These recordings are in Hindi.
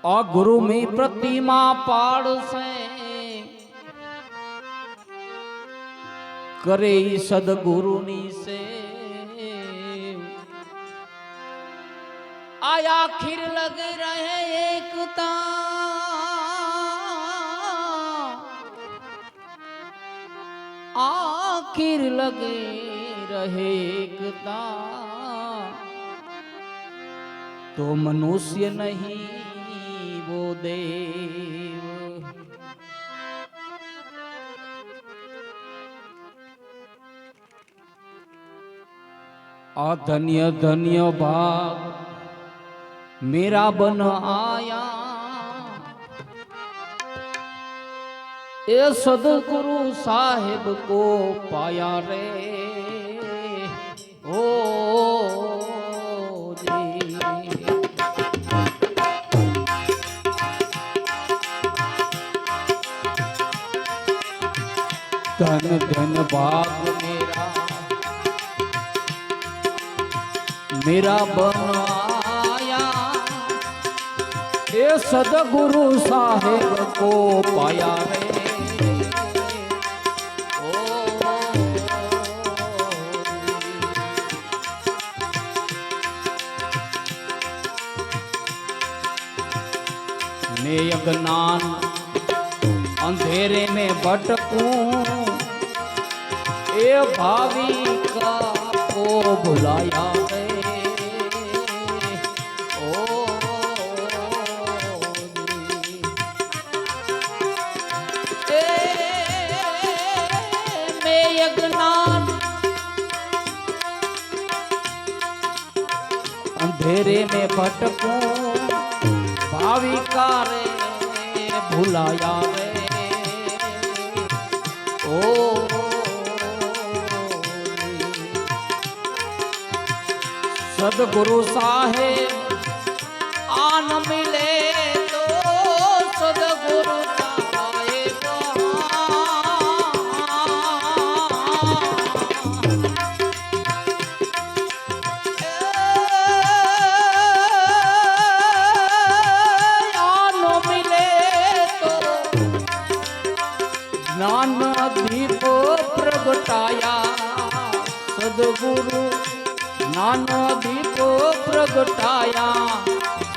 आ गुरु में प्रतिमा पाड़ से करे सदगुरु नी से आया खिर लग रहे एकता आखिर लगे रहे एकता तो मनुष्य नहीं वो देव। आ धन्य धन्य भाग मेरा बन आया ये सदगुरु साहिब को पाया रे ओ जी। धन धन भाग मेरा बन आया ये सदगुरु साहिब को पाया रे। मैं अज्ञान अंधेरे में भटकूं ए भाविका को बुलाया है ओ मैं अज्ञान अंधेरे में भटकूं भाविका रे भुलाया रे ओ सदगुरु साहेब आन मिले तो सदगुरु साहेब ज्ञान दीप प्रगटाया सदगुरु ज्ञान दीप प्रगटाया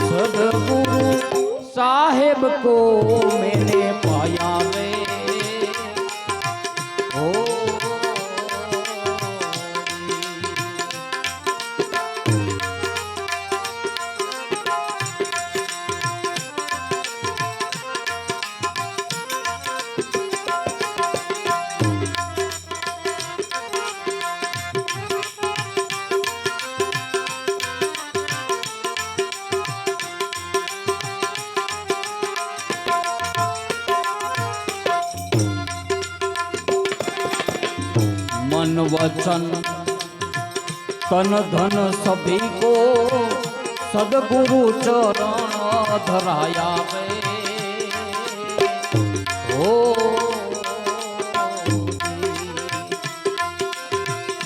सदगुरु साहेब को मैंने पाया रे ओ मन वचन तन धन सभी को सदगुरु चरण धराया रे ओ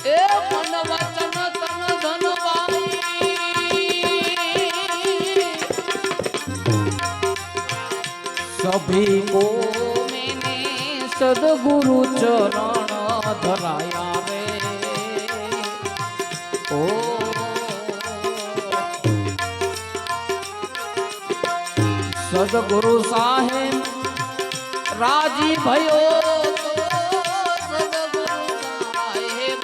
ए मन वचन तन धन भाई सभी को मैंने सदगुरु चरण धराया रे ओ सदगुरु साहेब राजी भयो तो सदगुरु साहेब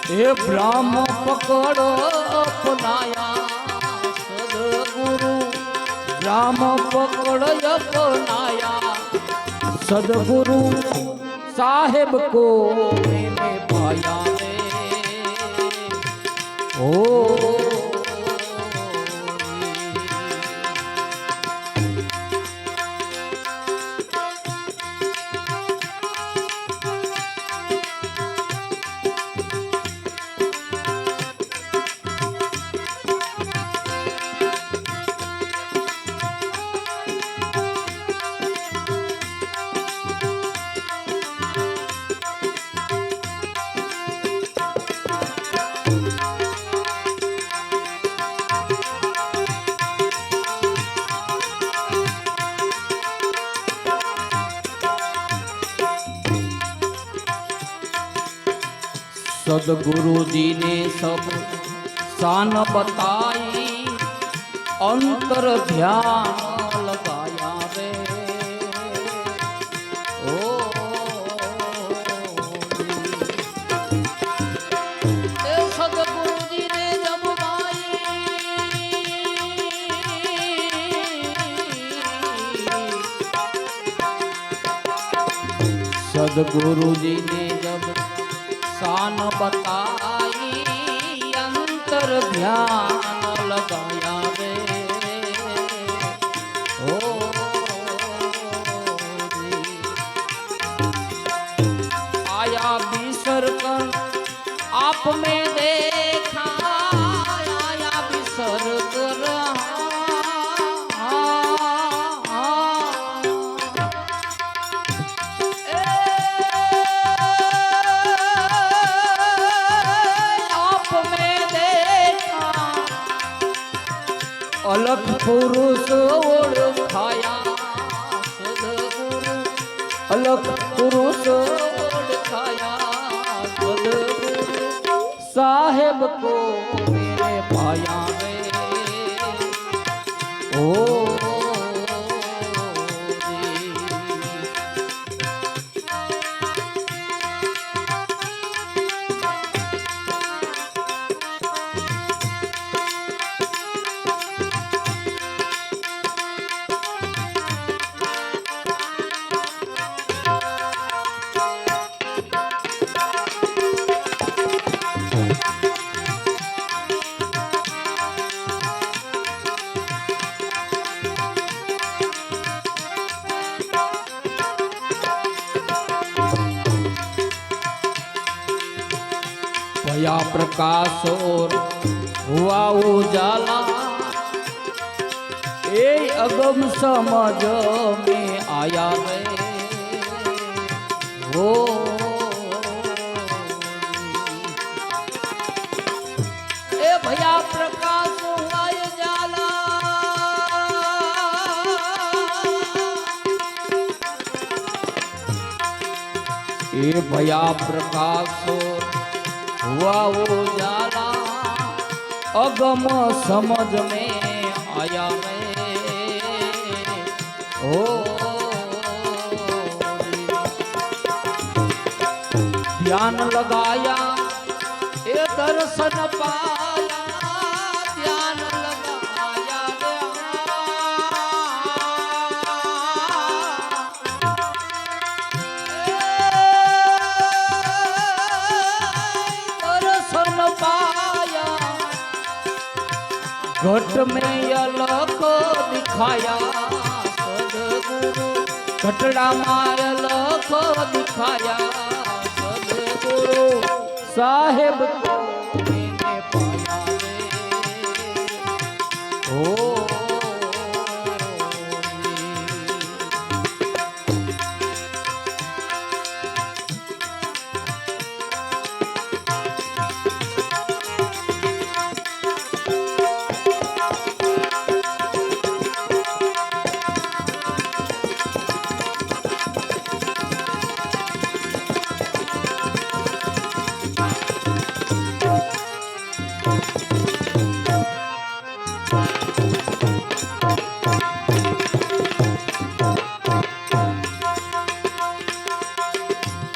हे ब्रह्म पकड़ अपनाया सदगुरु ब्रह्म पकड़ अपनाया सदगुरु साहेब को मैंने पाया रे ओ सदगुरु जी ने सब शान बताई, अंतर ध्यान लगाया रे। ओ सदगुरु जी ने जब सदगुरु जी ने जब शान बताई, अंतर ध्यान लगाया रे। ओ आया बिसर कर आप में देखा, आया बिसर कर अलख पुरुष ओळखाया सदगुरु, अलख पुरुष ओळखाया सदगुरु, साहेब को मेरे पाया रे। ओ भया प्रकाश और हुआ उजाला, ए अगम समझ में आया रे। हो ए भया प्रकाश हुआ उजाला, ए भया प्रकाश हुआ उजाला, अगम समझ में आया रे। ओ ध्यान लगाया ए दर्शन पाया, ध्यान लगाया पाया, घट में अलख दिखाया सदगुरु, घटड़ा में अलख दिखाया सदगुरु, साहेब को मैंने पाया रे। ओ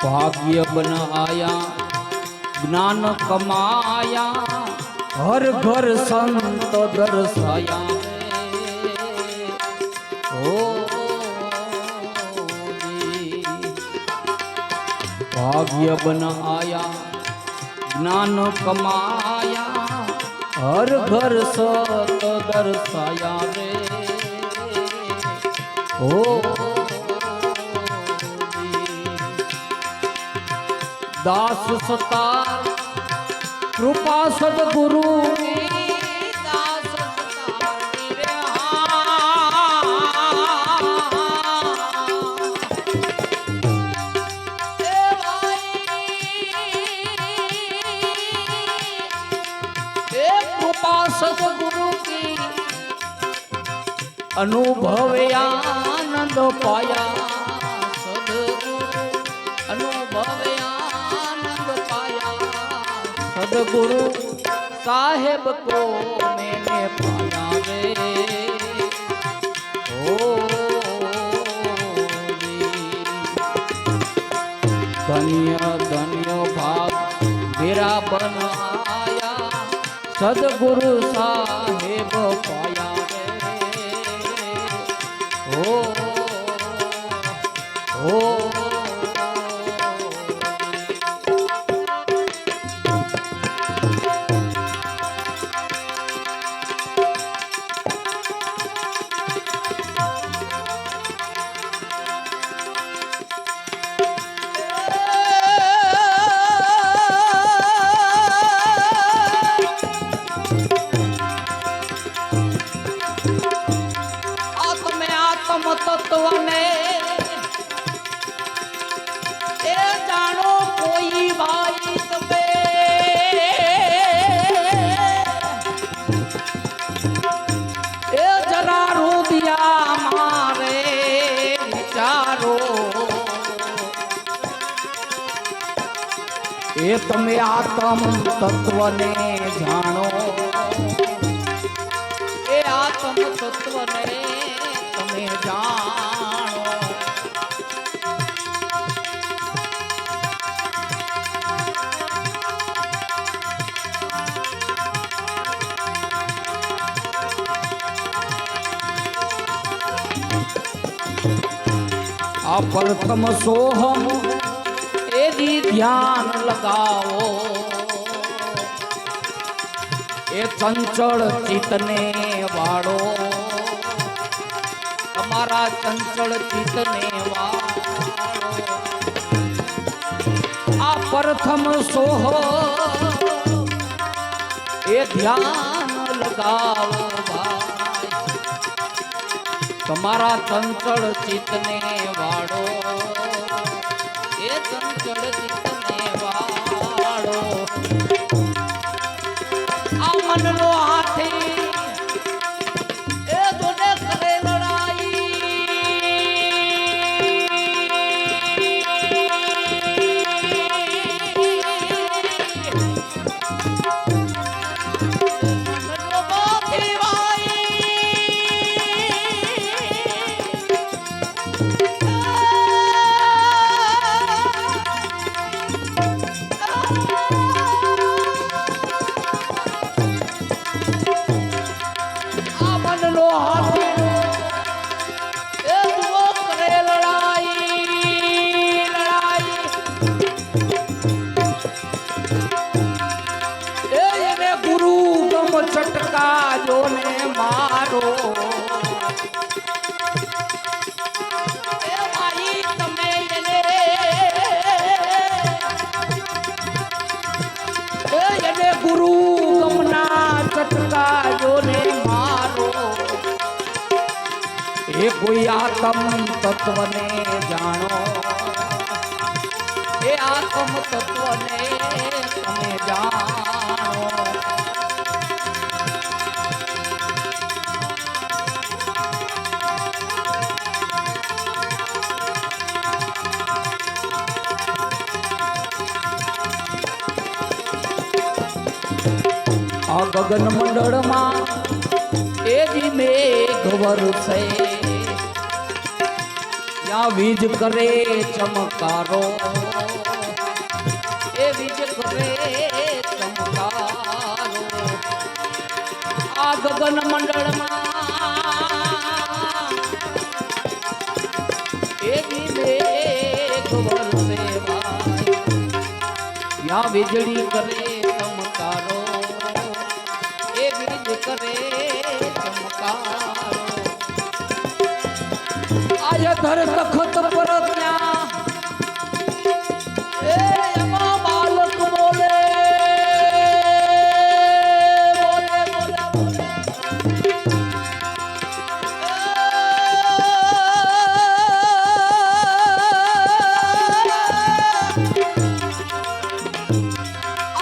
भाग्य बनाया ज्ञान कमाया, हर घर संत दर्शाया। ओ भाग्य बनाया ज्ञान कमाया, हर घर संत दर्शाया रे। ओ दास सतार कृपा सदगुरु की, दास सतार मेरे कृपा सदगुरु की, अनुभव आनंद पाया सदगुरु, अनुभव आनंद पाया सदगुरु साहेब को मैंने पाया रे ओ धन्य धन्य भाग मेरा बनाया सदगुरु साहेब पाया रे ओ तत्व ने ए जानो कोई भाई तुम्हें ए जरा रो दिया मारे विचारो ए तुम्हें आत्म तत्व ने जानो ए आत्म तत्व ने जानो प्रथम सोहम एदी ध्यान लगाओ ए चंचल चितने वाड़ो हमारा चंचल चितने वालो आ प्रथम सोहो ये ध्यान लगाओ भाई तुम्हारा चंचल चितने वालो ये चंचल चितने वालो आ मन लो हाथी चटका जो ने मारो ए भाई तमे ये गुरु गमना चटका जो ने मारो ए कोई आत्म तत्व ने जानो ए आत्म तत्व ने तमे जानो गगन मंडल में एजी मेघ वरसे या बीज करे चमकारो ए बीज करे चमकारो आ गगन मंडल में एजी मेघ वरसे या बिजली करे चमकारो करे चमकारो आय धर तखत पर त्या ए यमा बालक बोले बोले बोले बोले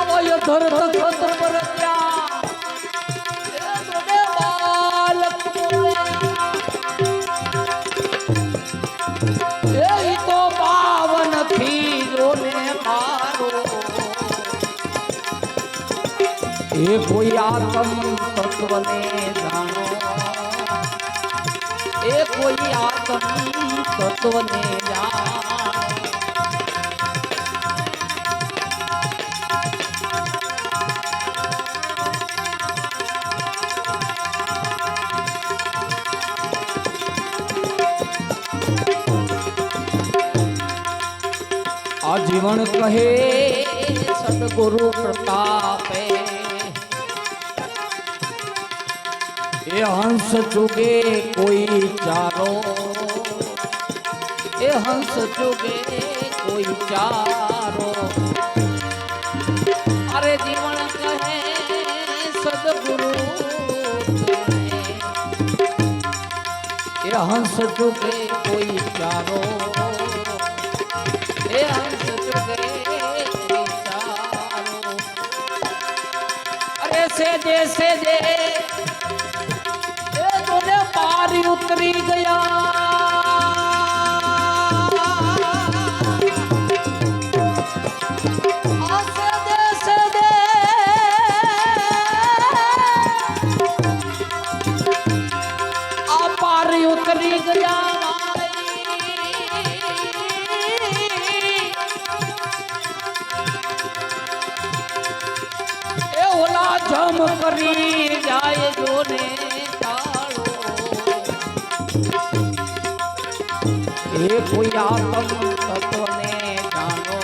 आय धर तखत पर त्या એ કોઈ આત્મ તત્વને જાણો એ કોઈ આત્મ તત્વને જાણો આજીવન કહે સદગુરુ પ્રતાપે એ હંસ ચુગે કોઈ ચારો એ હંસ ચુગે કોઈ ચારો અરે જીવન કહે સદગુરુ એ હંસ ચુગે કોઈ ચારો એ હંસ ચુગે ચારો અરે સેજે સેજે पारी उतरी गया पारी उतरी गया ए ओला जम करी जाए जो ने એ કોઈ આત્મ તત્વને જાણો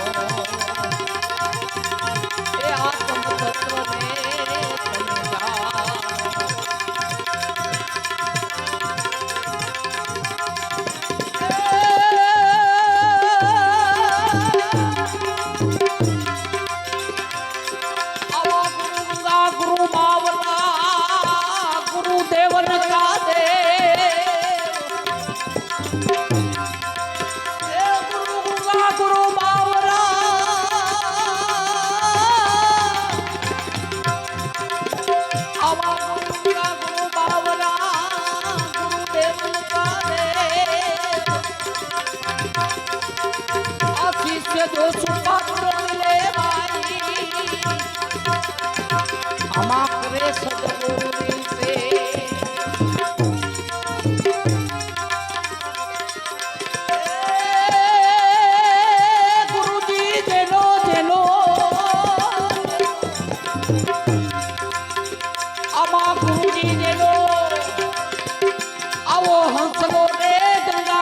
એ આત્મ તત્વને તમે જાણો આવા ગુરુંગા ગુરુ બાવલા ગુરુદેવન કા દે जो सुपात्र मिले भाई हमा करे सदगुरु से गुरुजी जेनो जेनो हमा गुरुजी जेनो आवो हंसलो रे गंगा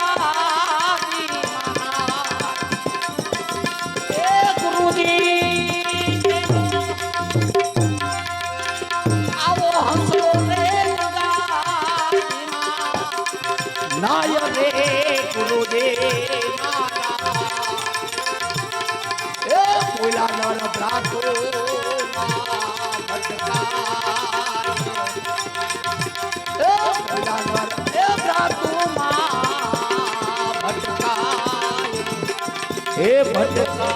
नाय रे गुरुदेव ए कोला नर ब्रातो भटका ए कोला नर ए ब्रातो भटका ए भटका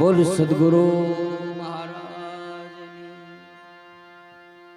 बोल सदगुरु